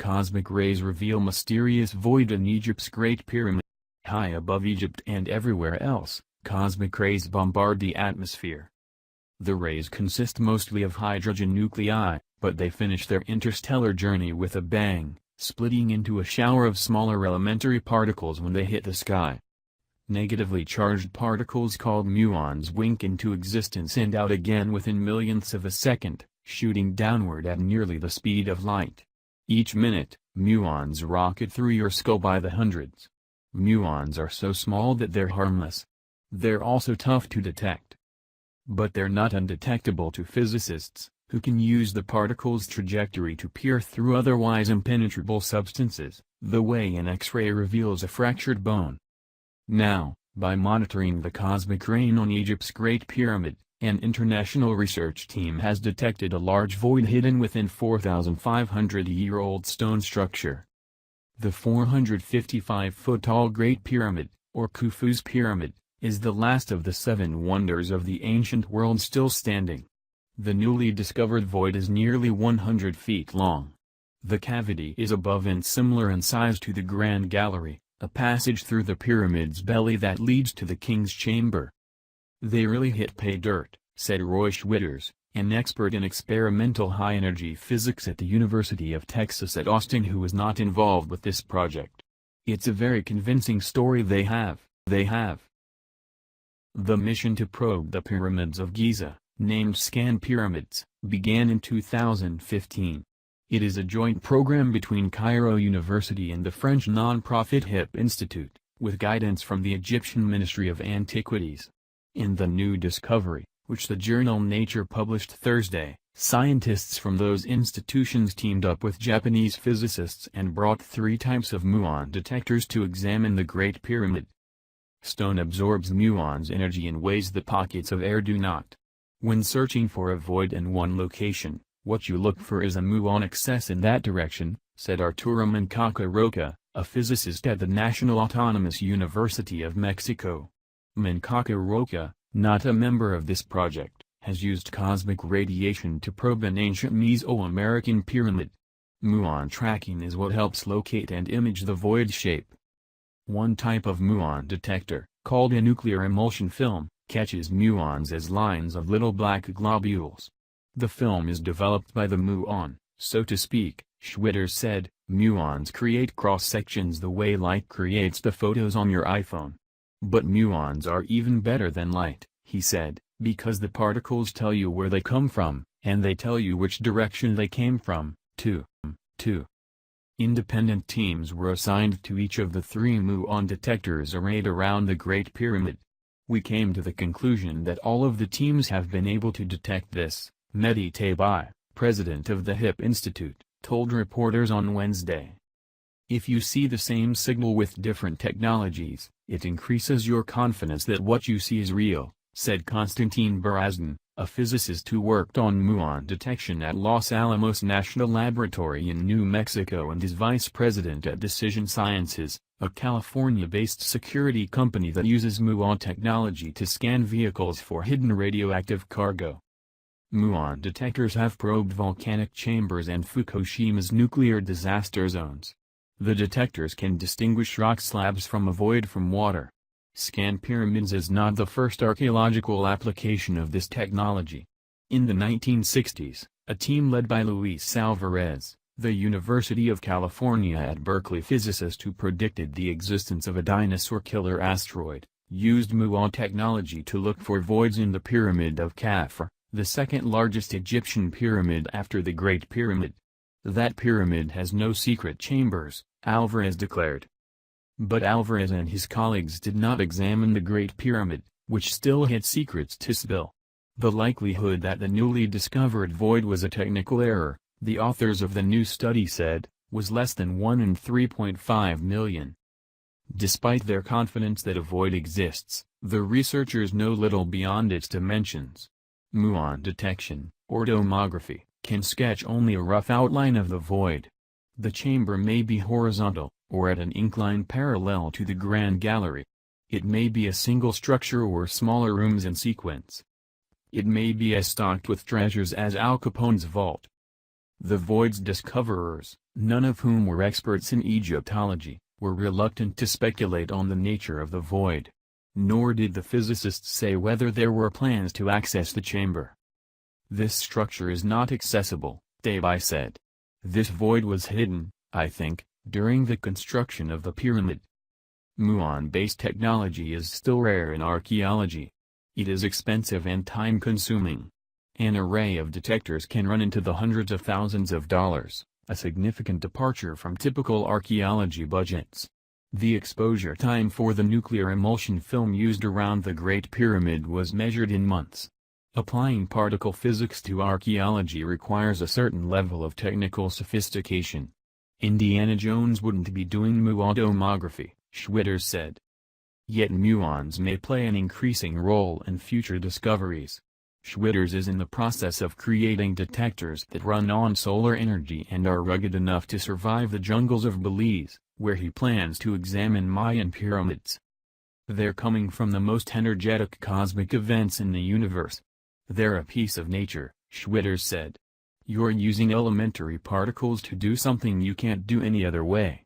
cosmic rays reveal mysterious void in Egypt's Great Pyramid. High above Egypt and everywhere else, cosmic rays bombard the atmosphere. The rays consist mostly of hydrogen nuclei, but they finish their interstellar journey with a bang, splitting into a shower of smaller elementary particles when they hit the sky. Negatively charged particles called muons wink into existence and out again within millionths of a second, shooting downward at nearly the speed of light. Each minute, muons rocket through your skull by the hundreds. Muons are so small that they're harmless. They're also tough to detect. But they're not undetectable to physicists, who can use the particle's trajectory to peer through otherwise impenetrable substances, the way an X-ray reveals a fractured bone. Now, by monitoring the cosmic rain on Egypt's Great Pyramid, an international research team has detected a large void hidden within 4,500-year-old stone structure. The 455-foot-tall Great Pyramid, or Khufu's Pyramid, is the last of the 7 wonders of the ancient world still standing. The newly discovered void is nearly 100 feet long. The cavity is above and similar in size to the Grand Gallery, a passage through the pyramid's belly that leads to the king's chamber. "They really hit pay dirt," said Roy Schwitters, an expert in experimental high-energy physics at the University of Texas at Austin who was not involved with this project. "It's a very convincing story they have. The mission to probe the pyramids of Giza, named Scan Pyramids, began in 2015. It is a joint program between Cairo University and the French non-profit HIP Institute, with guidance from the Egyptian Ministry of Antiquities. In the new discovery, which the journal Nature published Thursday, scientists from those institutions teamed up with Japanese physicists and brought 3 types of muon detectors to examine the Great Pyramid. Stone absorbs muons' energy in ways the pockets of air do not. When searching for a void in one location, what you look for is a muon excess in that direction, said Arturo Menchaca Roca, a physicist at the National Autonomous University of Mexico. Menchaca Roca, not a member of this project, has used cosmic radiation to probe an ancient Mesoamerican pyramid. Muon tracking is what helps locate and image the void shape. One type of muon detector, called a nuclear emulsion film, catches muons as lines of little black globules. The film is developed by the muon, so to speak, Schwitters said. Muons create cross-sections the way light creates the photos on your iPhone. But muons are even better than light, he said, because the particles tell you where they come from, and they tell you which direction they came from, too. Independent teams were assigned to each of the 3 muon detectors arrayed around the Great Pyramid. "We came to the conclusion that all of the teams have been able to detect this," Mehdi Tabai, president of the HIP Institute, told reporters on Wednesday. "If you see the same signal with different technologies, it increases your confidence that what you see is real," said Konstantin Barazdin, a physicist who worked on muon detection at Los Alamos National Laboratory in New Mexico and is vice president at Decision Sciences, a California-based security company that uses muon technology to scan vehicles for hidden radioactive cargo. Muon detectors have probed volcanic chambers and Fukushima's nuclear disaster zones. The detectors can distinguish rock slabs from a void from water. Scan Pyramids is not the first archaeological application of this technology. In the 1960s, a team led by Luis Alvarez, the University of California at Berkeley physicist who predicted the existence of a dinosaur killer asteroid, used muon technology to look for voids in the Pyramid of Khafre, the second largest Egyptian pyramid after the Great Pyramid. "That pyramid has no secret chambers," Alvarez declared. But Alvarez and his colleagues did not examine the Great Pyramid, which still had secrets to spill. The likelihood that the newly discovered void was a technical error, the authors of the new study said, was less than 1 in 3.5 million. Despite their confidence that a void exists, the researchers know little beyond its dimensions. Muon detection, or tomography, can sketch only a rough outline of the void. The chamber may be horizontal, or at an incline parallel to the Grand Gallery. It may be a single structure or smaller rooms in sequence. It may be as stocked with treasures as Al Capone's vault. The void's discoverers, none of whom were experts in Egyptology, were reluctant to speculate on the nature of the void. Nor did the physicists say whether there were plans to access the chamber. "This structure is not accessible," Tabai said. "This void was hidden, I think, during the construction of the pyramid." Muon-based technology is still rare in archaeology. It is expensive and time-consuming. An array of detectors can run into the hundreds of thousands of dollars, a significant departure from typical archaeology budgets. The exposure time for the nuclear emulsion film used around the Great Pyramid was measured in months. Applying particle physics to archaeology requires a certain level of technical sophistication. Indiana Jones wouldn't be doing muontomography, Schwitters said. Yet muons may play an increasing role in future discoveries. Schwitters is in the process of creating detectors that run on solar energy and are rugged enough to survive the jungles of Belize, where he plans to examine Mayan pyramids. "They're coming from the most energetic cosmic events in the universe. They're a piece of nature," Schwitters said. "You're using elementary particles to do something you can't do any other way.